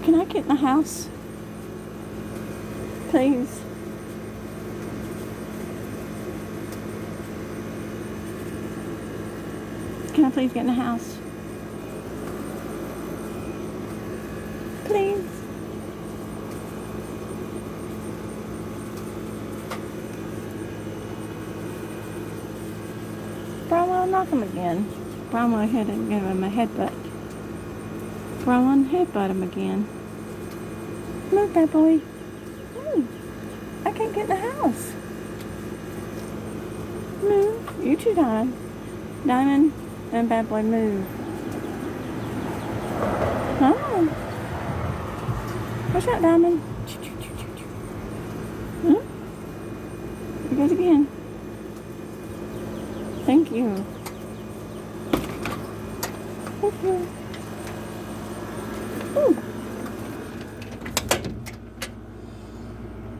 Can I get in the house? Please. Can I please get in the house? Please. Bromwell, knock him again. Bromwell had to give him a headbutt. Bromwell headbutt him again. Move, bad boy. Move. I can't get in the house. Move. You two, Diamond and bad boy, move. Come on. Watch out, Diamond. Hmm? Here goes again. Thank you. Thank you. Ooh.